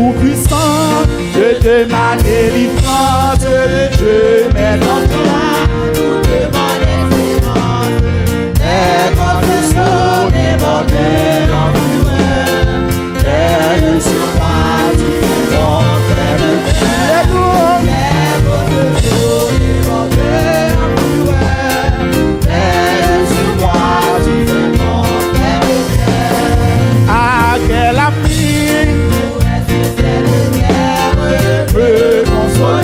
tout-puissant, je te ma délivrance, je mets dans toi toute mon espérance. Les confessions des bonheurs en fureur, veille sur moi, tu fais mon frère de cœur. Les confessions des bonheurs en fureur, veille sur moi, tu fais mon frère de cœur. Ah, quel ami, me consoler.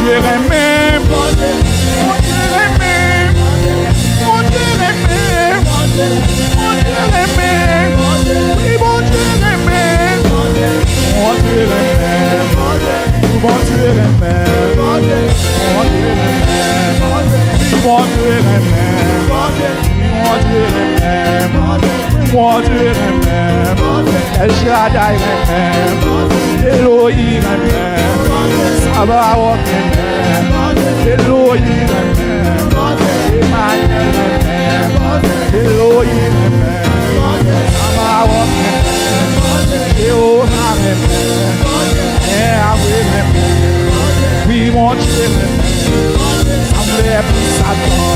Dieu même, mon Dieu même, mon Dieu même, mon Dieu même, oui mon Dieu même, mon Dieu même, mon Dieu même, mon Dieu même, mon Dieu même, mon Dieu même, El Shaddai même, Elohim même, Sabaoth même, Elohim même, Emmanuel même, Elohim même, Sabaoth même, Jehovah même, Yahweh même, oui mon Dieu même, Semblait pour Satan,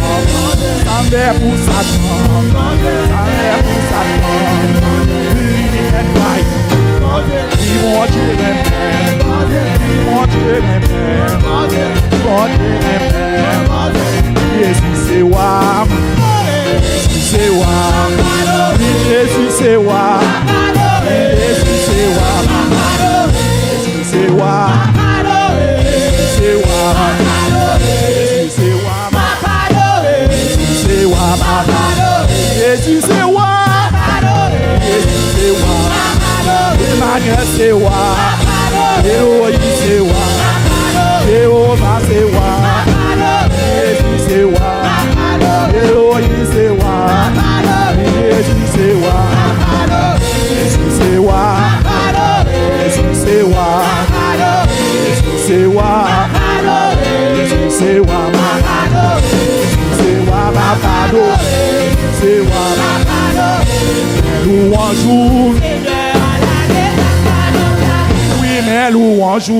semblait pour Satan, semblait pour Satan, oui mon Dieu même, mon Dieu même, mon Dieu même, Jésus c'est roi, Jésus c'est roi, Jésus c'est roi, Jésus c'est roi, Jésus c'est roi, Jésus c'est roi, Jésus c'est roi, Jésus c'est roi, Jésus c'est roi, Jésus c'est roi, Emmanuel c'est roi, Elohim c'est roi, Jéhovah c'est roi, Jésus c'est roi, Elohim c'est roi, Jésus c'est roi, Jésus c'est roi, Jésus c'est roi, Jésus c'est roi, Jésus c'est roi, c'est roi, Babado, c'est roi, louange. Oui, mais louange.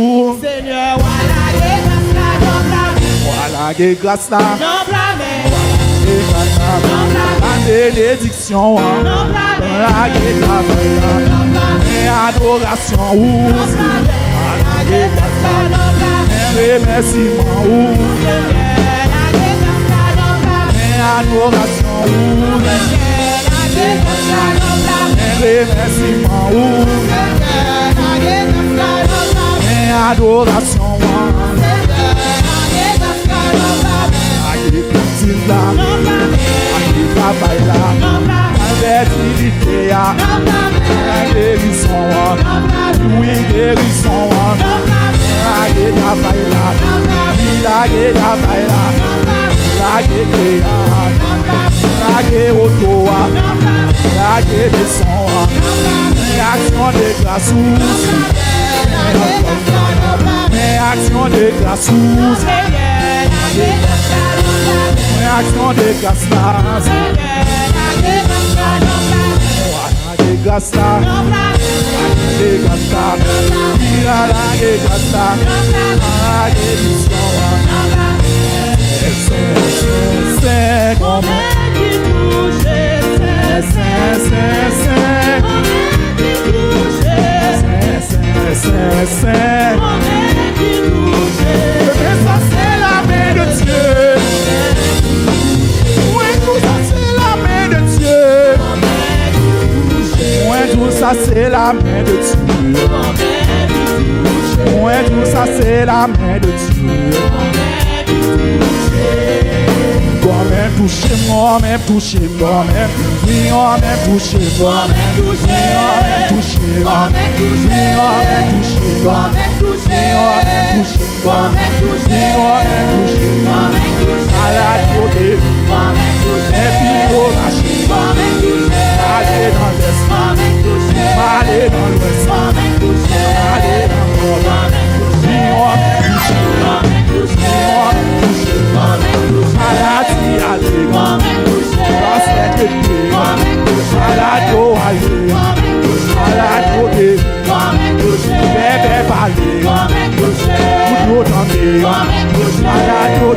Seigneur, voilà des grâces là. La bénédiction, la adoration, remerciement, adoration, remerciement, adoration, travail là, invertilité, guérison, oui guérison, la travail là, la travail là, la guérison, la guérison, réaction de grâce, réaction de grâce, réaction de grâce là, de grâce là, de grâce là, il a la grâce là, la guérison, c'est comme qui touche, mais ça c'est la main de Dieu. Tout ça c'est la main de Dieu. Moi tout ça c'est la main de Dieu. Moi-même touché, moi-même touché, moi-même, oui, moi-même touché, moi-même touché, moi-même touché, moi-même touché, moi-même touché, moi-même touché, moi-même touché, moi-même touché, moi-même touché, moi-même touché, à la côté, moi-même touché, et puis au marché, moi-même touché, aller dans l'est, moi-même touché, aller dans l'ouest, moi-même touché, aller dans l'ouest, moi-même touché, moi-même touché, moi-même touché, moi-même touché, moi-même touché, à la aller, moi-même touché, parce que moi-même touché, à la do aller, moi-même touché, à la do moi-même touché, bébé parler, moi-même touché, tout entendre, moi-même touché, à la do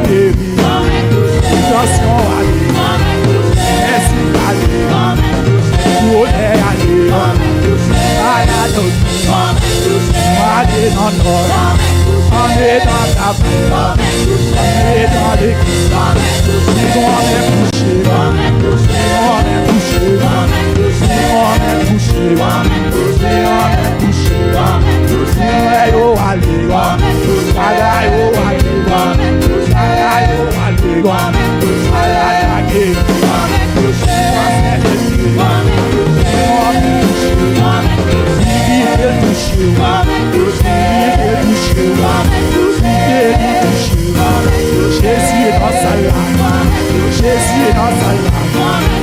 moi-même touché, attention aller, moi-même touché, merci aller, moi-même touché, pour aller, moi-même touché, à la do moi-même touché, aller dans l'or, on est dans ta vie, on est dans l'église, on est touché, on est touché, on est touché, on est touché, on est touché, on est touché, on est touché, on est touché, on est touché, on est touché, on est touché, Moi-même